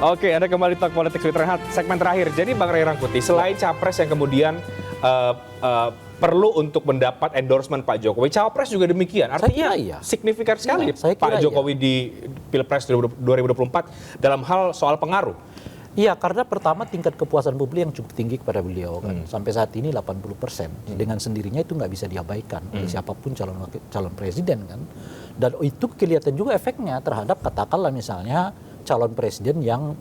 Oke, Anda kembali Talk Politik with Renhat, segmen terakhir. Jadi Bang Ray Rangkuti, selain capres yang kemudian perlu untuk mendapat endorsement Pak Jokowi, cawapres juga demikian. Artinya iya. signifikan sekali Pak Jokowi di Pilpres 2024 dalam hal soal pengaruh. Iya, karena pertama tingkat kepuasan publik yang cukup tinggi kepada beliau kan. Sampai saat ini 80%. Dengan sendirinya itu nggak bisa diabaikan oleh siapapun calon presiden kan. Dan itu kelihatan juga efeknya terhadap katakanlah misalnya calon presiden yang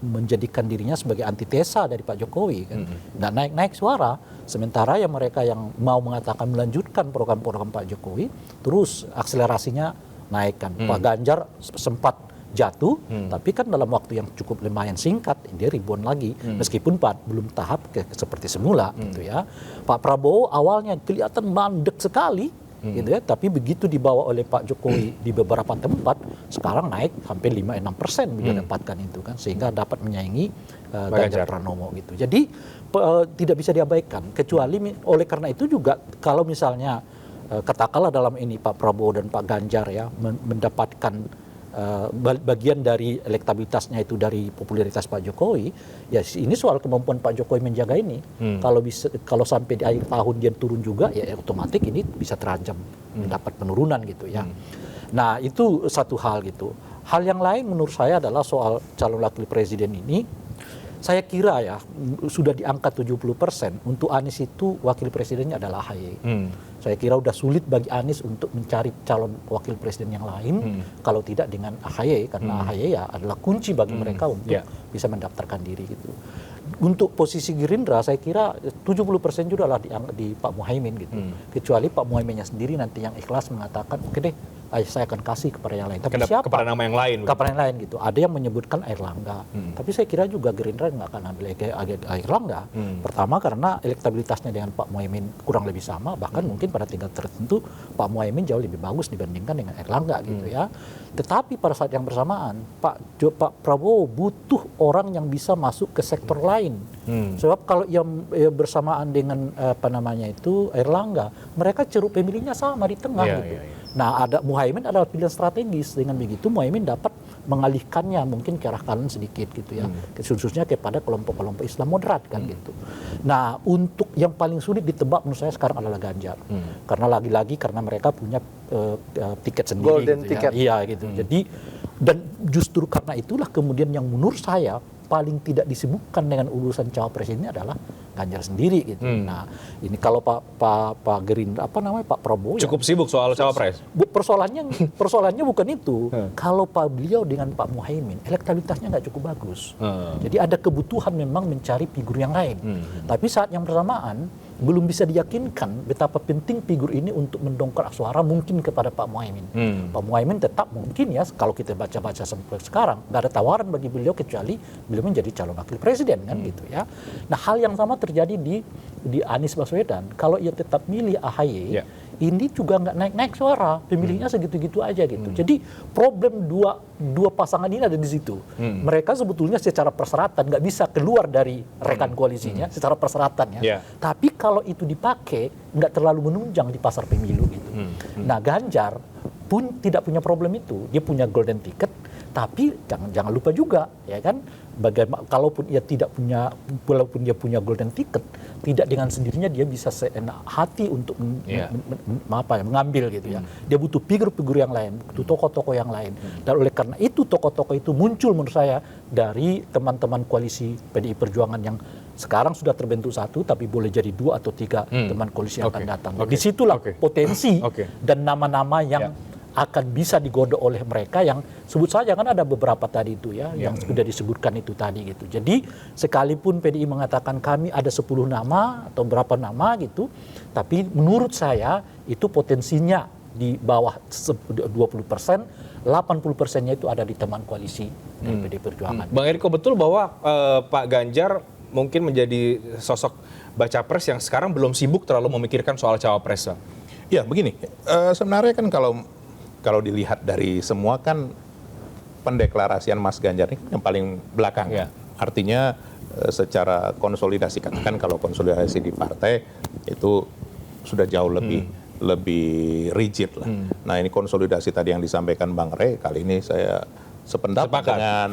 menjadikan dirinya sebagai antitesa dari Pak Jokowi kan. Dan naik-naik suara. Sementara yang mereka yang mau mengatakan melanjutkan program-program Pak Jokowi, terus akselerasinya naik kan. Pak Ganjar sempat jatuh, tapi kan dalam waktu yang cukup lumayan singkat dia ribuan lagi, meskipun belum tahap seperti semula gitu ya. Pak Prabowo awalnya kelihatan mandek sekali gitu ya, tapi begitu dibawa oleh Pak Jokowi di beberapa tempat sekarang naik sampai 5-6% mendapatkan itu kan, sehingga dapat menyaingi Ganjar Pranowo gitu. Jadi tidak bisa diabaikan, kecuali oleh karena itu juga kalau misalnya katakanlah dalam ini Pak Prabowo dan Pak Ganjar ya mendapatkan bagian dari elektabilitasnya itu dari popularitas Pak Jokowi, ya ini soal kemampuan Pak Jokowi menjaga ini. Kalau sampai di akhir tahun dia turun juga, ya otomatis ini bisa terancam mendapat penurunan gitu ya. Nah itu satu hal gitu. Hal yang lain menurut saya adalah soal calon wakil presiden ini. Saya kira ya sudah di angka 70%. Untuk Anies itu wakil presidennya adalah AHY. Saya kira udah sulit bagi Anies untuk mencari calon wakil presiden yang lain kalau tidak dengan AHY, karena AHY ya adalah kunci bagi mereka untuk bisa mendaftarkan diri gitu. Untuk posisi Gerindra saya kira 70% juga lah di Pak Muhaimin gitu. Kecuali Pak Muhaiminnya sendiri nanti yang ikhlas mengatakan oke deh, saya akan kasih kepada yang lain. Tapi siapa? Kepada nama yang lain. Kepada yang lain gitu. Ada yang menyebutkan Airlangga. Tapi saya kira juga Gerindra nggak akan ambil Airlangga. Pertama karena elektabilitasnya dengan Pak Muhaimin kurang lebih sama. Bahkan mungkin pada tingkat tertentu Pak Muhaimin jauh lebih bagus dibandingkan dengan Airlangga gitu ya. Tetapi pada saat yang bersamaan Pak Prabowo butuh orang yang bisa masuk ke sektor lain. Sebab kalau yang bersamaan dengan Airlangga, mereka ceruk pemilihnya sama di tengah gitu. Nah, Muhaimin adalah pilihan strategis. Dengan begitu Muhaimin dapat mengalihkannya mungkin ke arah kanan sedikit gitu ya, khususnya kepada kelompok-kelompok Islam moderat kan gitu. Nah, untuk yang paling sulit ditebak menurut saya sekarang adalah Ganjar, karena lagi-lagi karena mereka punya tiket sendiri, golden gitu ticket. ya. Iya gitu. Jadi dan justru karena itulah kemudian yang menurut saya paling tidak disebutkan dengan urusan cawapres ini adalah Ganjar sendiri gitu. Nah, ini kalau Pak Gerindra Pak Prabowo cukup sibuk soal cawapres. Persoalannya bukan itu. Kalau beliau dengan Pak Muhaimin elektabilitasnya nggak cukup bagus. Jadi ada kebutuhan memang mencari figur yang lain. Tapi saat yang bersamaan belum bisa diyakinkan betapa penting figur ini untuk mendongkrak suara mungkin kepada Pak Muhaimin. Pak Muhaimin tetap mungkin ya kalau kita baca-baca sampai sekarang nggak ada tawaran bagi beliau kecuali beliau menjadi calon wakil presiden kan gitu ya. Nah hal yang sama terjadi di Anies Baswedan. Kalau ia tetap milih AHY, ini juga nggak naik-naik suara, pemilihnya segitu-gitu aja gitu. Jadi problem dua pasangan ini ada di situ. Mereka sebetulnya secara perseratan nggak bisa keluar dari rekan koalisinya secara perseratan ya. Tapi kalau itu dipakai nggak terlalu menunjang di pasar pemilu gitu. Nah Ganjar pun tidak punya problem itu, dia punya golden ticket. Tapi jangan lupa juga, ya kan, kalaupun walaupun dia punya golden ticket, tidak dengan sendirinya dia bisa seenak hati untuk mengambil gitu ya. Dia butuh figur-figur yang lain, butuh tokoh-tokoh yang lain. Dan oleh karena itu tokoh-tokoh itu muncul menurut saya dari teman-teman koalisi PDI Perjuangan yang sekarang sudah terbentuk satu, tapi boleh jadi 2 atau 3 teman koalisi yang akan datang. Disitulah potensi dan nama-nama yang akan bisa digodok oleh mereka yang sebut saja kan ada beberapa tadi itu ya yang sudah disebutkan itu tadi gitu. Jadi sekalipun PDI mengatakan kami ada 10 nama atau berapa nama gitu, tapi menurut saya itu potensinya di bawah 20%, 80%-nya itu ada di teman koalisi dari PDI Perjuangan. Bang Eriko, betul bahwa Pak Ganjar mungkin menjadi sosok baca pres yang sekarang belum sibuk terlalu memikirkan soal cawapres? Ya begini, sebenarnya kan kalau dilihat dari semua kan pendeklarasian Mas Ganjar ini yang paling belakang. Artinya secara konsolidasi, katakan kalau konsolidasi di partai itu sudah jauh lebih rigid lah. Nah ini konsolidasi tadi yang disampaikan Bang Ray, kali ini saya sependapat dengan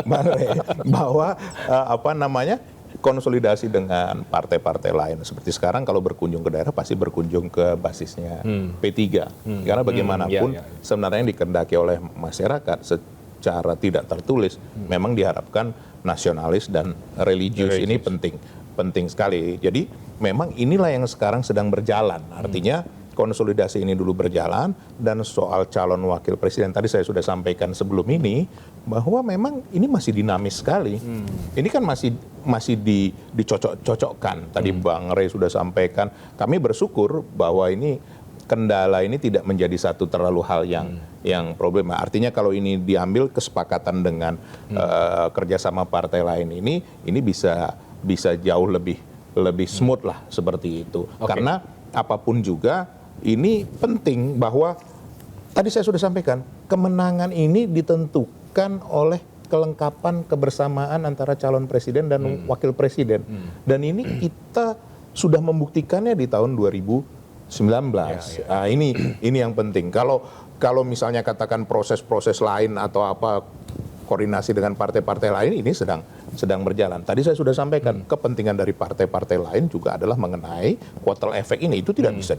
Bang Rey bahwa konsolidasi dengan partai-partai lain. Seperti sekarang kalau berkunjung ke daerah pasti berkunjung ke basisnya P3. Karena bagaimanapun sebenarnya yang dikehendaki oleh masyarakat secara tidak tertulis memang diharapkan nasionalis dan religius ini penting sekali. Jadi memang inilah yang sekarang sedang berjalan. Artinya konsolidasi ini dulu berjalan, dan soal calon wakil presiden tadi saya sudah sampaikan sebelum ini bahwa memang ini masih dinamis sekali. Ini kan masih dicocok-cocokkan. Tadi Bang Rey sudah sampaikan, kami bersyukur bahwa ini kendala ini tidak menjadi satu terlalu hal yang problema. Artinya kalau ini diambil kesepakatan dengan kerjasama partai lain ini bisa jauh lebih smooth lah seperti itu. Karena apapun juga ini penting bahwa tadi saya sudah sampaikan, kemenangan ini ditentukan oleh kelengkapan kebersamaan antara calon presiden dan wakil presiden. Dan ini kita sudah membuktikannya di tahun 2019. Nah, ini yang penting. Kalau misalnya katakan proses-proses lain atau apa koordinasi dengan partai-partai lain ini sedang berjalan. Tadi saya sudah sampaikan kepentingan dari partai-partai lain juga adalah mengenai kuartal efek ini, itu tidak bisa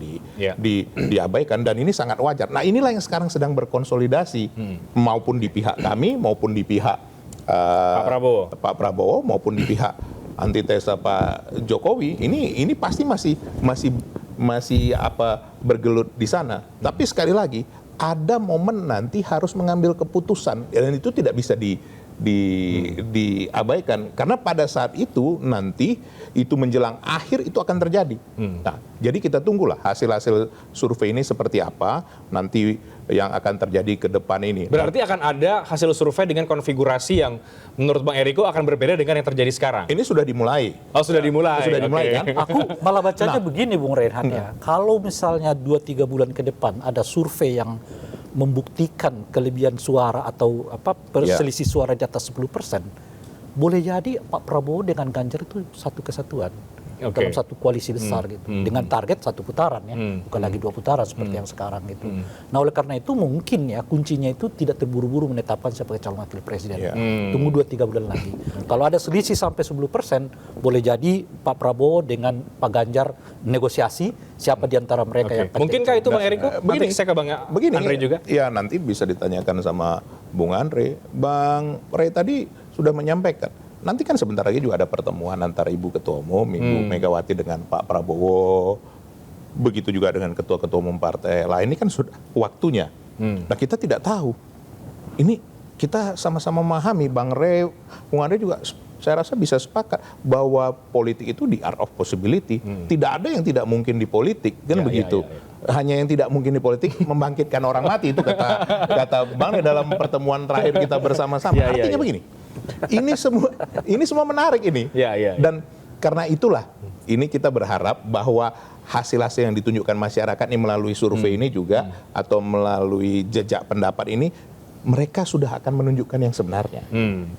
diabaikan, dan ini sangat wajar. Nah, inilah yang sekarang sedang berkonsolidasi maupun di pihak kami maupun di pihak Pak Prabowo maupun di pihak antitesa Pak Jokowi. Ini pasti masih bergelut di sana. Tapi sekali lagi ada momen nanti harus mengambil keputusan, dan itu tidak bisa diabaikan, karena pada saat itu nanti itu menjelang akhir itu akan terjadi. Nah, jadi kita tunggulah hasil survei ini seperti apa nanti yang akan terjadi ke depan ini. Berarti akan ada hasil survei dengan konfigurasi yang menurut Bang Eriko akan berbeda dengan yang terjadi sekarang. Ini sudah dimulai. Oh, sudah dimulai. Sudah dimulai kan? Aku malah bacanya begini Bung Reinhardt ya. Kalau misalnya 2-3 bulan ke depan ada survei yang membuktikan kelebihan suara atau selisih suara di atas 10%, boleh jadi Pak Prabowo dengan Ganjar itu satu kesatuan dalam satu koalisi besar gitu, dengan target 1 putaran ya, bukan lagi 2 putaran seperti yang sekarang gitu. Nah, oleh karena itu mungkin ya kuncinya itu tidak terburu-buru menetapkan sebagai calon wakil presiden. Tunggu 2-3 bulan lagi. Kalau ada selisih sampai 10%, boleh jadi Pak Prabowo dengan Pak Ganjar negosiasi siapa di antara mereka yang mungkinkah itu Bang Eriko? Begini, saya ke Bang Andre juga. Ya, nanti bisa ditanyakan sama Bung Andre. Bang Rey tadi sudah menyampaikan, nanti kan sebentar lagi juga ada pertemuan antara Ibu Ketua Umum, Ibu Megawati dengan Pak Prabowo. Begitu juga dengan ketua-ketua umum partai lain. Ini kan sudah waktunya. Nah, kita tidak tahu. Ini kita sama-sama memahami, Bang Rey, Bung Andre juga saya rasa bisa sepakat bahwa politik itu the art of possibility. Tidak ada yang tidak mungkin di politik, kan begitu. Hanya yang tidak mungkin di politik membangkitkan orang mati, itu kata Bang Rey dalam pertemuan terakhir kita bersama-sama. Artinya begini. Ini semua menarik ini. Dan karena itulah ini kita berharap bahwa hasil-hasil yang ditunjukkan masyarakat ini melalui survei ini juga atau melalui jejak pendapat ini, mereka sudah akan menunjukkan yang sebenarnya.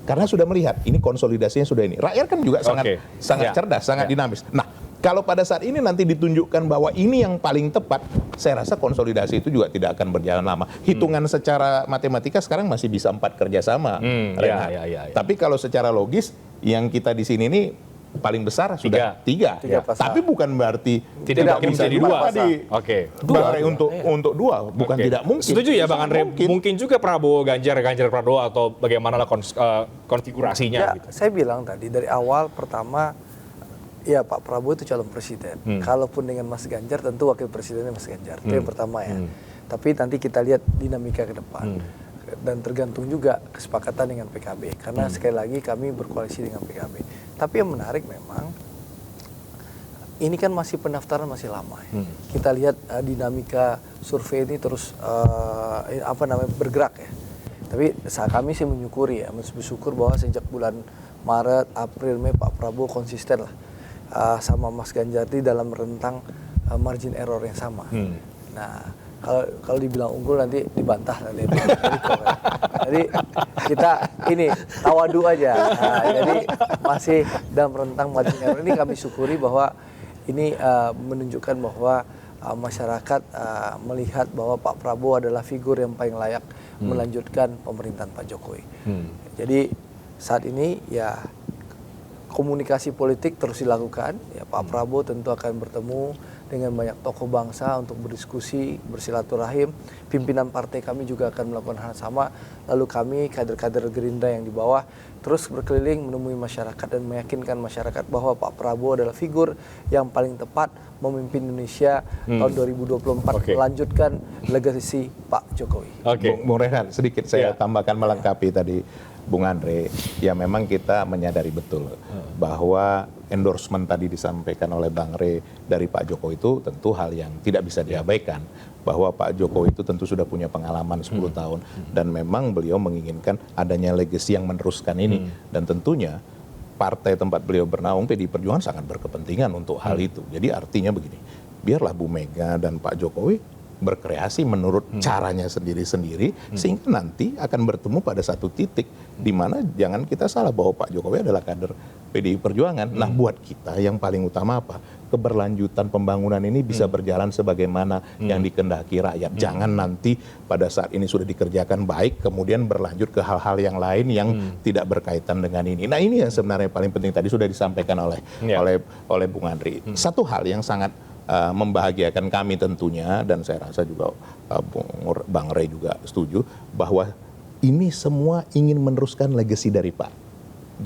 Karena sudah melihat ini konsolidasinya sudah ini. Rakyat kan juga sangat cerdas, sangat dinamis. Nah, kalau pada saat ini nanti ditunjukkan bahwa ini yang paling tepat, saya rasa konsolidasi itu juga tidak akan berjalan lama. Hitungan secara matematika sekarang masih bisa 4 kerjasama. Tapi kalau secara logis, yang kita di sini ini paling besar sudah 3. Tapi bukan berarti tidak bisa jadi 2. Bang Rey untuk 2, bukan tidak mungkin. Setuju ya Bang Andre? Mungkin juga Prabowo, Ganjar Prabowo, atau bagaimana konfigurasinya? Ya, gitu. saya bilang tadi dari awal pertama, ya Pak Prabowo itu calon presiden. Kalaupun dengan Mas Ganjar tentu wakil presidennya Mas Ganjar. Itu yang pertama ya. Tapi nanti kita lihat dinamika ke depan. Dan tergantung juga kesepakatan dengan PKB. Karena sekali lagi kami berkoalisi dengan PKB. Tapi yang menarik memang, ini kan masih pendaftaran masih lama ya. Kita lihat dinamika survei ini terus bergerak ya. Tapi kami sih menyukuri ya, bersyukur bahwa sejak bulan Maret, April, Mei Pak Prabowo konsisten lah sama Mas Ganjar di dalam rentang margin error yang sama. Nah, kalau dibilang unggul nanti dibantah nanti. Jadi kita ini tawadu aja. Nah, jadi masih dalam rentang margin error ini kami syukuri bahwa ini menunjukkan bahwa masyarakat melihat bahwa Pak Prabowo adalah figur yang paling layak melanjutkan pemerintahan Pak Jokowi. Jadi saat ini ya komunikasi politik terus dilakukan. Ya, Pak Prabowo tentu akan bertemu dengan banyak tokoh bangsa untuk berdiskusi, bersilaturahim. Pimpinan partai kami juga akan melakukan hal sama. Lalu kami, kader-kader Gerindra yang di bawah, terus berkeliling menemui masyarakat dan meyakinkan masyarakat bahwa Pak Prabowo adalah figur yang paling tepat memimpin Indonesia tahun 2024, melanjutkan legasi Pak Jokowi. Bung Rehan, sedikit saya tambahkan melengkapi tadi Bung Andre, ya memang kita menyadari betul bahwa endorsement tadi disampaikan oleh Bang Rey dari Pak Jokowi itu tentu hal yang tidak bisa diabaikan. Bahwa Pak Jokowi itu tentu sudah punya pengalaman 10 tahun dan memang beliau menginginkan adanya legacy yang meneruskan ini. Dan tentunya partai tempat beliau bernaung, PDI Perjuangan, sangat berkepentingan untuk hal itu. Jadi artinya begini, biarlah Bu Mega dan Pak Jokowi berkreasi menurut caranya sendiri-sendiri, sehingga nanti akan bertemu pada satu titik di mana jangan kita salah bahwa Pak Jokowi adalah kader PDI Perjuangan. Nah, buat kita yang paling utama apa? Keberlanjutan pembangunan ini bisa berjalan sebagaimana yang dikehendaki rakyat. Jangan nanti pada saat ini sudah dikerjakan baik, kemudian berlanjut ke hal-hal yang lain yang tidak berkaitan dengan ini. Nah, ini yang sebenarnya paling penting tadi sudah disampaikan oleh Bung Andri. Satu hal yang sangat membahagiakan kami tentunya, dan saya rasa juga Bang Rey juga setuju, bahwa ini semua ingin meneruskan legasi dari Pak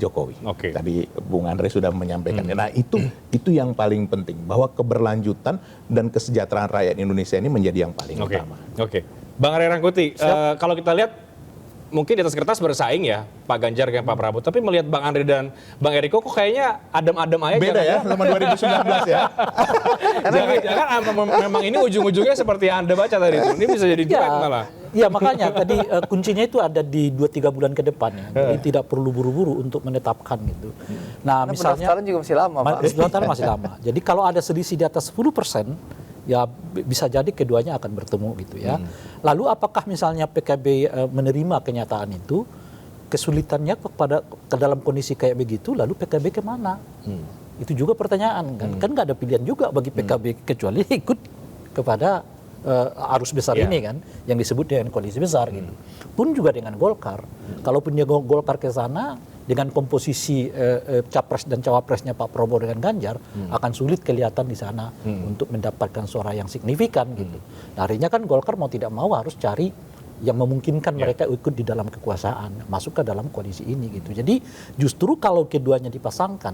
Jokowi. Tadi Bung Andre sudah menyampaikan. Nah, itu yang paling penting, bahwa keberlanjutan dan kesejahteraan rakyat Indonesia ini menjadi yang paling utama. Bang Ray Rangkuti, kalau kita lihat mungkin di atas kertas bersaing ya Pak Ganjar dengan Pak Prabowo, tapi melihat Bang Andre dan Bang Eriko kok kayaknya adem-adem aja. Beda ya sama 2019 ya. Jangan-jangan memang ini ujung-ujungnya seperti yang Anda baca tadi itu. Ini bisa jadi duet malah. Ya makanya tadi kuncinya itu ada di 2-3 bulan ke depan ya. Jadi tidak perlu buru-buru untuk menetapkan gitu. Nah, misalnya pendaftaran juga masih lama, Pak. Pendaftaran masih lama. Jadi kalau ada selisih di atas 10%, ya bisa jadi keduanya akan bertemu gitu ya. Lalu apakah misalnya PKB menerima kenyataan itu, kesulitannya ke dalam kondisi kayak begitu, lalu PKB kemana? Itu juga pertanyaan kan. Kan nggak ada pilihan juga bagi PKB kecuali ikut kepada arus besar ini kan, yang disebut dengan koalisi besar gitu. Pun juga dengan Golkar. Kalaupun dia Golkar ke sana, dengan komposisi capres dan cawapresnya Pak Prabowo dengan Ganjar, akan sulit kelihatan di sana untuk mendapatkan suara yang signifikan gitu. Nah, akhirnya kan Golkar mau tidak mau harus cari yang memungkinkan mereka ikut di dalam kekuasaan, masuk ke dalam koalisi ini gitu. Jadi justru kalau keduanya dipasangkan,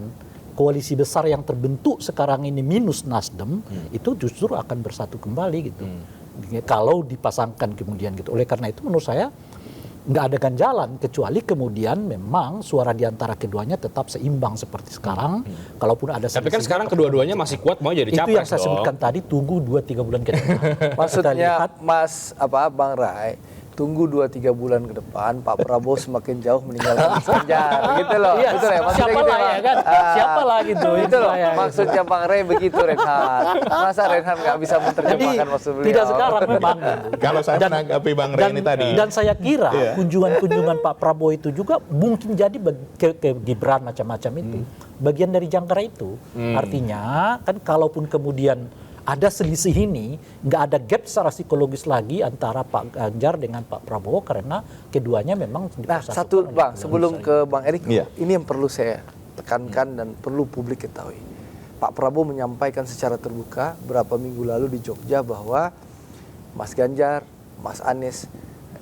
koalisi besar yang terbentuk sekarang ini minus Nasdem, itu justru akan bersatu kembali gitu. Kalau dipasangkan kemudian gitu. Oleh karena itu menurut saya nggak ada ganjalan, kecuali kemudian memang suara di antara keduanya tetap seimbang seperti sekarang. Kalaupun ada tapi kan sekarang kedua-duanya masih kuat mau jadi capres. Itu yang saya sebutkan tadi, tunggu 2-3 bulan ke depan. Maksudnya Bang Ray, tunggu 2-3 bulan ke depan Pak Prabowo semakin jauh meninggalkan Mas Ganjar gitu loh. Iya, betul ya, maksudnya siapa gitu lah ya kan? Siapa lah gitu. Itu loh maksudnya Bang Ray begitu, Renhan. Masa Renhan nggak bisa menerjemahkan maksud beliau? Tidak sekarang memang. Kalau saya menanggapi Bang Ray ini tadi. Dan saya kira kunjungan-kunjungan Pak Prabowo itu juga mungkin jadi ke Gibran macam-macam itu. Bagian dari jangkar itu. Artinya kan kalaupun kemudian ada selisih ini, nggak ada gap secara psikologis lagi antara Pak Ganjar dengan Pak Prabowo, karena keduanya memang dipersatukan. Nah, satu Bang, sebelum ke Bang Erik, ini yang perlu saya tekankan dan perlu publik ketahui. Pak Prabowo menyampaikan secara terbuka beberapa minggu lalu di Jogja bahwa Mas Ganjar, Mas Anies,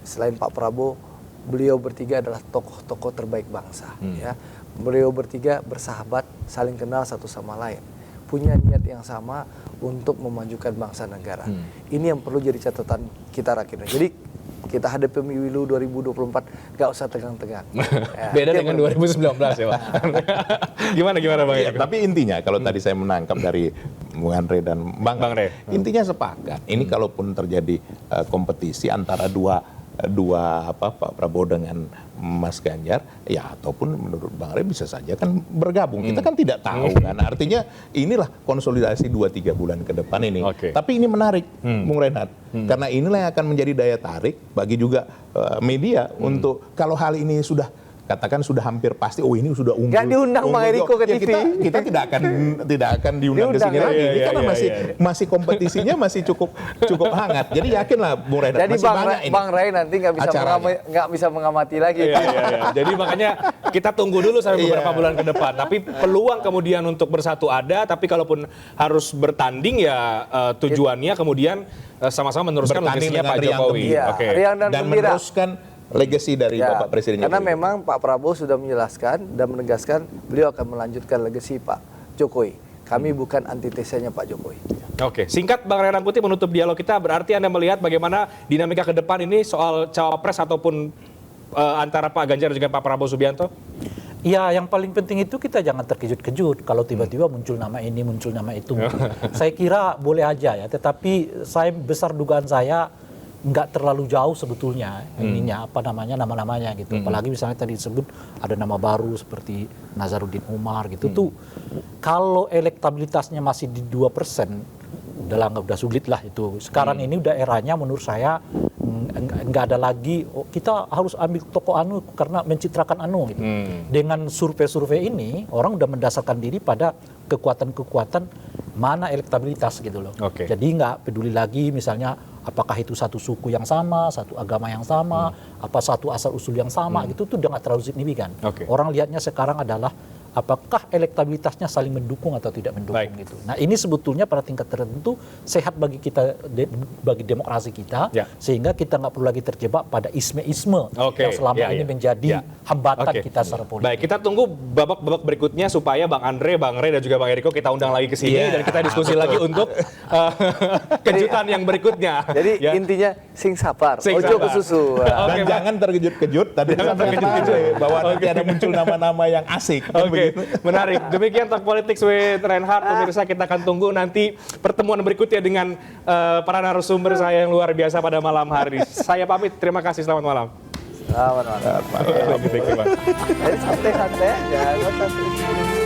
selain Pak Prabowo, beliau bertiga adalah tokoh-tokoh terbaik bangsa. Ya. Beliau bertiga bersahabat, saling kenal satu sama lain, punya niat yang sama untuk memajukan bangsa negara. Ini yang perlu jadi catatan kita rakyat. Jadi kita hadapi pemilu 2024 nggak usah tegang-tegang. Ya, beda dengan 2019 ya Pak. Gimana Bang? Ya, tapi intinya kalau tadi saya menangkap dari Bung Andre dan Bang Rey, intinya sepakat. Ini kalaupun terjadi kompetisi antara dua Pak Prabowo dengan Mas Ganjar, ya ataupun menurut Bang Rey bisa saja kan bergabung. Kita kan tidak tahu kan. Artinya inilah konsolidasi 2-3 bulan ke depan ini. Tapi ini menarik, Bung Renhat. Karena inilah yang akan menjadi daya tarik bagi juga media untuk kalau hal ini sudah katakan sudah hampir pasti, oh ini sudah unggul. Nggak diundang Bang Eriko ke Ya, TV. kita tidak akan diundang ke sini Diundang, lagi. ya, Ini karena ya. masih kompetisinya masih cukup hangat. Jadi yakinlah Bung Reinhardt, Jadi masih banyak ini. Bang Ray nanti acaranya. nggak bisa mengamati lagi. Iya. Jadi makanya kita tunggu dulu sampai beberapa bulan ke depan. Tapi peluang kemudian untuk bersatu ada, tapi kalaupun harus bertanding ya tujuannya kemudian sama-sama meneruskan Bertanding legasinya Pak dengan riang Jokowi. Iya, Oke. riang dan Dan gembira. meneruskan legasi dari Ya, Bapak Presiden karena Jokowi. memang Pak Prabowo sudah menjelaskan dan menegaskan beliau akan melanjutkan legasi Pak Jokowi. Kami bukan antitesanya Pak Jokowi. Oke, singkat Bang Ray Rangkuti menutup dialog kita, berarti Anda melihat bagaimana dinamika ke depan ini soal cawapres ataupun antara Pak Ganjar dan juga Pak Prabowo Subianto? Ya, yang paling penting itu kita jangan terkejut-kejut kalau tiba-tiba muncul nama ini, muncul nama itu. Saya kira boleh aja ya, tetapi saya besar dugaan saya nggak terlalu jauh sebetulnya ininya apa namanya nama-namanya gitu. Apalagi misalnya tadi disebut ada nama baru seperti Nazarudin Umar gitu tuh. Kalau elektabilitasnya masih di 2%, udah sulit lah itu. Sekarang ini udah eranya menurut saya nggak ada lagi kita harus ambil tokoh anu karena mencitrakan anu gitu. Dengan survei-survei ini orang udah mendasarkan diri pada kekuatan-kekuatan mana elektabilitas gitu loh. Oke. Jadi nggak peduli lagi misalnya apakah itu satu suku yang sama, satu agama yang sama, apa satu asal usul yang sama gitu tuh udah nggak terlalu signifikan. Oke. Orang lihatnya sekarang adalah apakah elektabilitasnya saling mendukung atau tidak mendukung Baik. gitu. Nah ini sebetulnya pada tingkat tertentu sehat bagi kita, bagi demokrasi kita, Ya. sehingga kita nggak perlu lagi terjebak pada isme-isme Oke. yang selama Ya, ini ya. menjadi Ya. hambatan Oke. kita secara politik. Baik, kita tunggu babak-babak berikutnya supaya Bang Andre, Bang Ray dan juga Bang Eriko kita undang lagi ke sini Iya, dan kita diskusi lagi untuk kejutan yang berikutnya. Jadi Ya. intinya sing sabar, Sing ojo sabar. ke susu. Oke, Dan Bang. jangan terkejut-kejut tadi Jangan disampaikan terkejut-kejut. Pak Andre, bahwa nanti ada muncul nama-nama yang asik. Kan Oke, begitu. menarik. Demikian Talk Politics with Reinhardt. Pemirsa, kita akan tunggu nanti pertemuan berikutnya dengan para narasumber saya yang luar biasa pada malam hari. Saya pamit, terima kasih, selamat malam. Selamat malam. Thank you, Bang. Jadi santai-santai aja, nggak usah.